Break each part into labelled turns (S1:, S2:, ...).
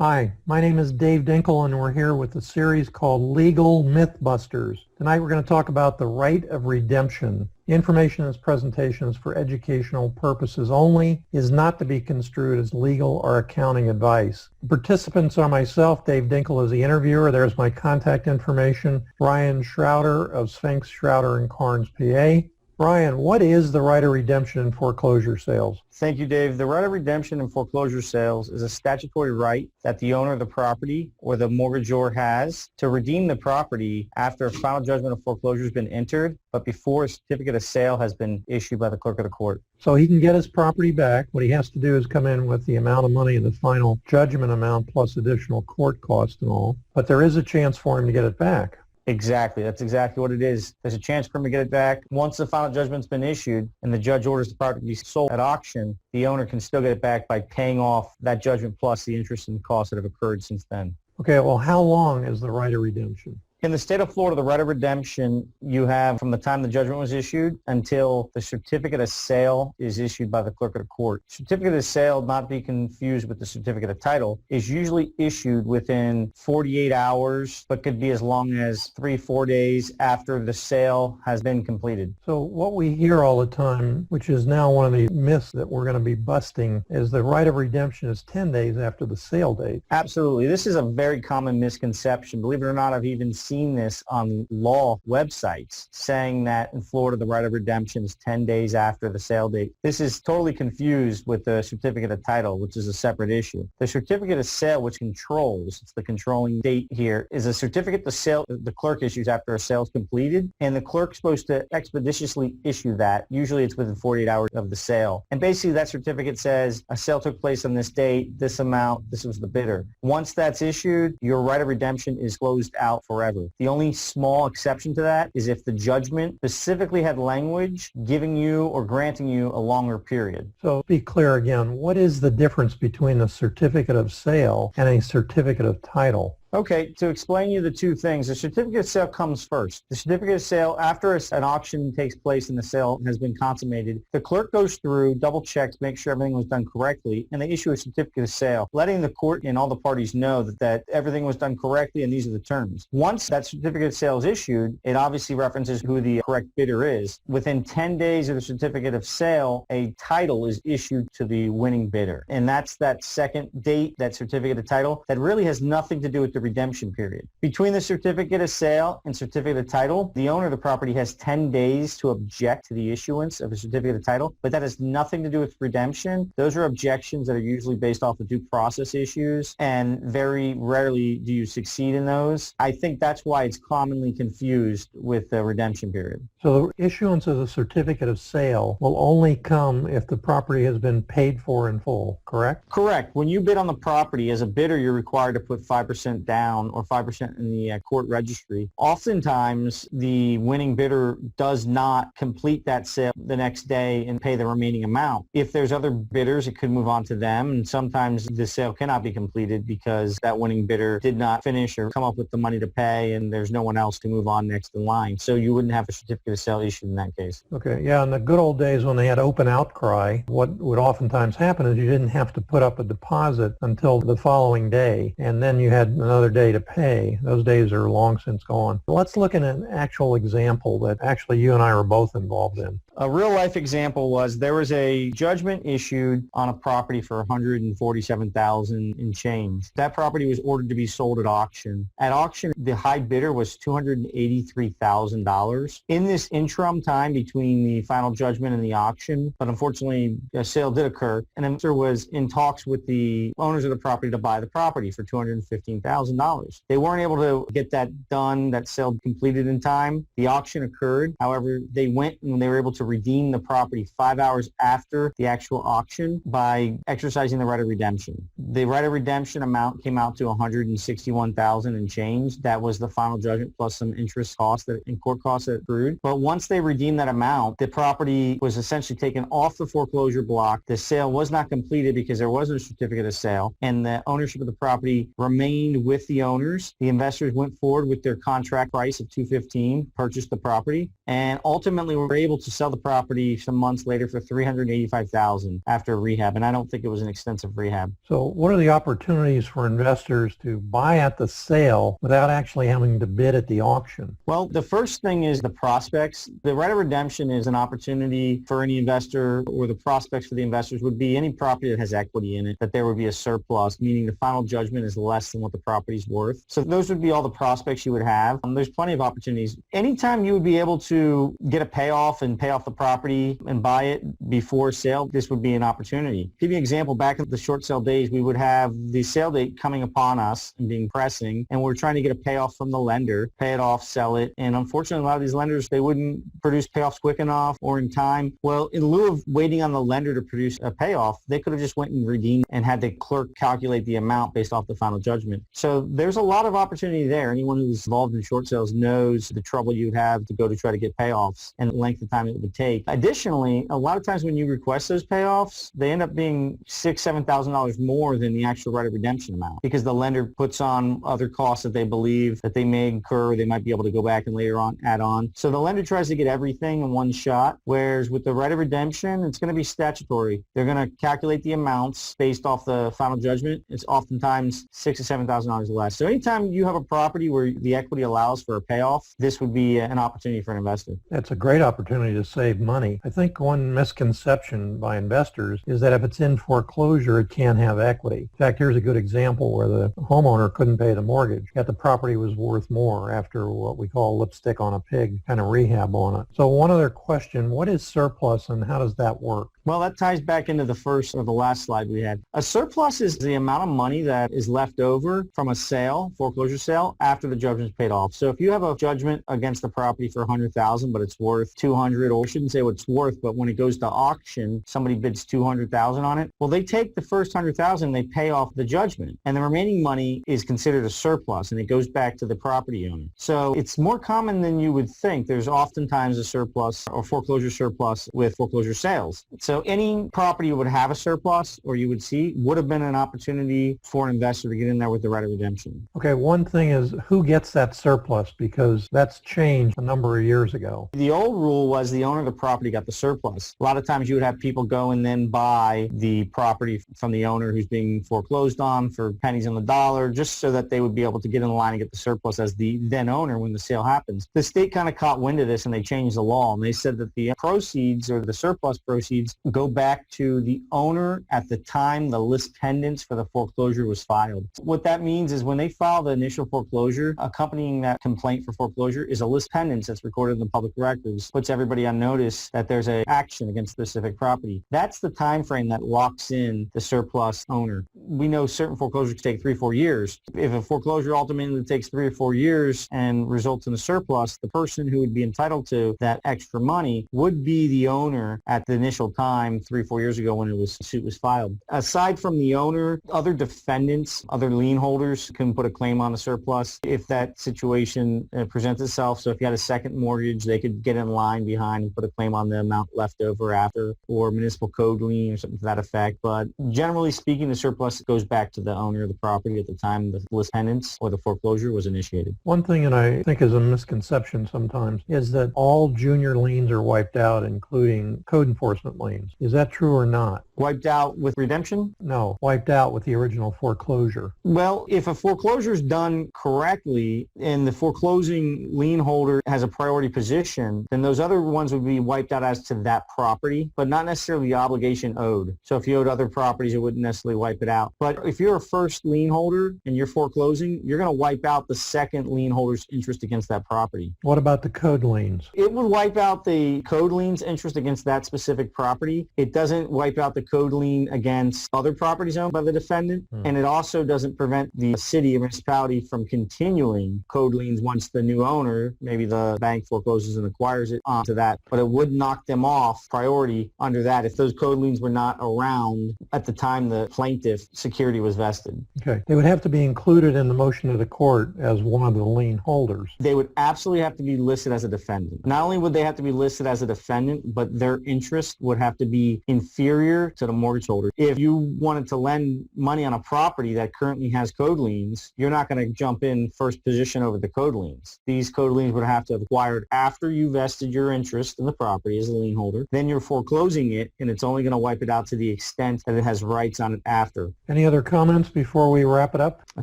S1: Hi, my name is Dave Dinkel and we're here with a series called Legal Mythbusters. Tonight we're going to talk about the right of redemption. The information in this presentation is for educational purposes only, is not to be construed as legal or accounting advice. The participants are myself, Dave Dinkel is the interviewer. There's my contact information, Brian Shrouder of Sphinx, Shrouder & Carnes, PA. Brian, what is the right of redemption in foreclosure sales?
S2: Thank you, Dave. The right of redemption in foreclosure sales is a statutory right that the owner of the property or the mortgagor has to redeem the property after a final judgment of foreclosure has been entered, but before a certificate of sale has been issued by the clerk of the court.
S1: So he can get his property back. What he has to do is come in with the amount of money in the final judgment amount plus additional court costs and all, but there is a chance for him to get it back.
S2: Exactly. That's exactly what it is. There's a chance for him to get it back. Once the final judgment's been issued and the judge orders the property to be sold at auction, the owner can still get it back by paying off that judgment plus the interest and costs that have occurred since then.
S1: Okay, well, how long is the right of redemption?
S2: In the state of Florida, the right of redemption you have from the time the judgment was issued until the certificate of sale is issued by the clerk of the court. Certificate of sale, not to be confused with the certificate of title, is usually issued within 48 hours, but could be as long as 3-4 days after the sale has been completed.
S1: So what we hear all the time, which is now one of the myths that we're going to be busting, is the right of redemption is 10 days after the sale date.
S2: Absolutely. This is a very common misconception. Believe it or not, I've even seen this on law websites saying that in Florida the right of redemption is 10 days after the sale date. This is totally confused with the certificate of title, which is a separate issue. The certificate of sale, which controls, it's the controlling date here, is a certificate the sale the clerk issues after a sale is completed, and the clerk's supposed to expeditiously issue that. Usually it's within 48 hours of the sale. And basically that certificate says a sale took place on this date, this amount, this was the bidder. Once that's issued, your right of redemption is closed out forever. The only small exception to that is if the judgment specifically had language giving you or granting you a longer period.
S1: So be clear again, what is the difference between a certificate of sale and a certificate of title?
S2: Okay, to explain you the two things, the certificate of sale comes first. The certificate of sale, after an auction takes place and the sale has been consummated, the clerk goes through, double checks, make sure everything was done correctly, and they issue a certificate of sale, letting the court and all the parties know that everything was done correctly and these are the terms. Once that certificate of sale is issued, it obviously references who the correct bidder is. Within 10 days of the certificate of sale, a title is issued to the winning bidder. And that's that second date, that certificate of title, that really has nothing to do with the redemption period. Between the certificate of sale and certificate of title, the owner of the property has 10 days to object to the issuance of a certificate of title, but that has nothing to do with redemption. Those are objections that are usually based off of due process issues, and very rarely do you succeed in those. I think that's why it's commonly confused with the redemption period.
S1: So the issuance of the certificate of sale will only come if the property has been paid for in full, correct?
S2: Correct. When you bid on the property, as a bidder, you're required to put 5% down or 5% in the court registry. Oftentimes, the winning bidder does not complete that sale the next day and pay the remaining amount. If there's other bidders, it could move on to them, and sometimes the sale cannot be completed because that winning bidder did not finish or come up with the money to pay, and there's no one else to move on next in line. So you wouldn't have a certificate of sale issued in that case.
S1: Okay, yeah, in the good old days when they had open outcry, what would oftentimes happen is you didn't have to put up a deposit until the following day, and then you had another day to pay. Those days are long since gone. Let's look at an actual example that actually you and I were both involved in.
S2: A real life example was there was a judgment issued on a property for $147,000 and change. That property was ordered to be sold at auction. At auction, the high bidder was $283,000. In this interim time between the final judgment and the auction, but unfortunately a sale did occur, and the investor was in talks with the owners of the property to buy the property for $215,000. They weren't able to get that done, that sale completed in time. The auction occurred. However, they went and they were able to redeem the property 5 hours after the actual auction by exercising the right of redemption. The right of redemption amount came out to $161,000 and change. That was the final judgment plus some interest costs and court costs that accrued. But once they redeemed that amount, the property was essentially taken off the foreclosure block. The sale was not completed because there wasn't a certificate of sale, and the ownership of the property remained with the owners. The investors went forward with their contract price of $215,000, purchased the property, and ultimately were able to sell sell the property some months later for $385,000 after rehab, and I don't think it was an extensive rehab.
S1: So what are the opportunities for investors to buy at the sale without actually having to bid at the auction?
S2: Well, the first thing is the prospects. The right of redemption is an opportunity for any investor, or the prospects for the investors would be any property that has equity in it, that there would be a surplus, meaning the final judgment is less than what the property's worth. So those would be all the prospects you would have. There's plenty of opportunities. Anytime you would be able to get a payoff and pay off the property and buy it before sale, this would be an opportunity. Give you an example, back in the short sale days, we would have the sale date coming upon us and being pressing, and we're trying to get a payoff from the lender, pay it off, sell it. And unfortunately, a lot of these lenders, they wouldn't produce payoffs quick enough or in time. Well, in lieu of waiting on the lender to produce a payoff, they could have just went and redeemed and had the clerk calculate the amount based off the final judgment. So there's a lot of opportunity there. Anyone who's involved in short sales knows the trouble you'd have to go to try to get payoffs and the length of time it would take. Additionally, a lot of times when you request those payoffs, they end up being $6,000, $7,000 more than the actual right of redemption amount, because the lender puts on other costs that they believe that they may incur, they might be able to go back and later on add on. So the lender tries to get everything in one shot, whereas with the right of redemption, it's going to be statutory. They're going to calculate the amounts based off the final judgment. It's oftentimes $6,000 to $7,000 less. So anytime you have a property where the equity allows for a payoff, this would be an opportunity for an investor.
S1: That's a great opportunity to save money. I think one misconception by investors is that if it's in foreclosure, it can't have equity. In fact, here's a good example where the homeowner couldn't pay the mortgage, yet the property was worth more after what we call lipstick on a pig kind of rehab on it. So one other question, what is surplus and how does that work?
S2: Well, that ties back into the first or the last slide we had. A surplus is the amount of money that is left over from a sale, foreclosure sale, after the judgment's paid off. So if you have a judgment against the property for $100,000, but it's worth $200, or I shouldn't say what it's worth, but when it goes to auction, somebody bids $200,000 on it. Well, they take the first $100,000 and they pay off the judgment, and the remaining money is considered a surplus, and it goes back to the property owner. So it's more common than you would think. There's oftentimes a surplus or foreclosure surplus with foreclosure sales. So any property would have a surplus, or you would see, would have been an opportunity for an investor to get in there with the right of redemption.
S1: Okay, one thing is who gets that surplus, because that's changed a number of years ago.
S2: The old rule was the owner of the property got the surplus. A lot of times you would have people go and then buy the property from the owner who's being foreclosed on for pennies on the dollar, just so that they would be able to get in line and get the surplus as the then owner when the sale happens. The state kind of caught wind of this and they changed the law, and they said that the proceeds, or the surplus proceeds, go back to the owner at the time the list pendants for the foreclosure was filed. What that means is when they file the initial foreclosure, accompanying that complaint for foreclosure is a list pendants that's recorded in the public records, puts everybody on notice that there's an action against specific property. That's the time frame that locks in the surplus owner. We know certain foreclosures take 3-4 years. If a foreclosure ultimately takes 3 or 4 years and results in a surplus, the person who would be entitled to that extra money would be the owner at the initial time 3-4 years ago when the suit was filed. Aside from the owner, other defendants, other lien holders can put a claim on the surplus if that situation presents itself. So if you had a second mortgage, they could get in line behind and put a claim on the amount left over after, or municipal code lien or something to that effect. But generally speaking, the surplus goes back to the owner of the property at the time the list pendants or the foreclosure was initiated.
S1: One thing that I think is a misconception sometimes is that all junior liens are wiped out, including code enforcement liens. Is that true or not?
S2: Wiped out with redemption?
S1: No, wiped out with the original foreclosure.
S2: Well, if a foreclosure is done correctly and the foreclosing lien holder has a priority position, then those other ones would be wiped out as to that property, but not necessarily the obligation owed. So if you owed other properties, it wouldn't necessarily wipe it out. But if you're a first lien holder and you're foreclosing, you're going to wipe out the second lien holder's interest against that property.
S1: What about the code liens?
S2: It would wipe out the code lien's interest against that specific property. It doesn't wipe out the code lien against other properties owned by the defendant, and it also doesn't prevent the city or municipality from continuing code liens once the new owner, maybe the bank, forecloses and acquires it onto that. But it would knock them off priority under that if those code liens were not around at the time the plaintiff security was vested.
S1: Okay. They would have to be included in the motion of the court as one of the lien holders.
S2: They would absolutely have to be listed as a defendant. Not only would they have to be listed as a defendant, but their interest would have to be inferior to the mortgage holder. If you wanted to lend money on a property that currently has code liens, you're not going to jump in first position over the code liens. These code liens would have to have acquired after you vested your interest in the property as a lien holder. Then you're foreclosing it, and it's only going to wipe it out to the extent that it has rights on it after.
S1: Any other comments before we wrap it up?
S2: I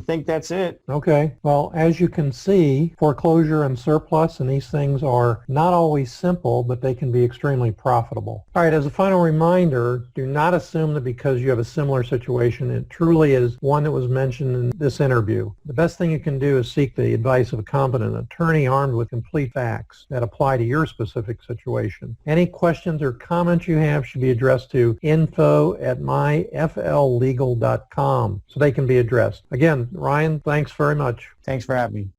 S2: think that's it.
S1: Okay. Well, as you can see, foreclosure and surplus and these things are not always simple, but they can be extremely profitable. All right, as a final reminder, do not assume that because you have a similar situation, it truly is one that was mentioned in this interview. The best thing you can do is seek the advice of a competent attorney armed with complete facts that apply to your specific situation. Any questions or comments you have should be addressed to info@myfllegal.com so they can be addressed. Again, Ryan, thanks very much.
S2: Thanks for having me.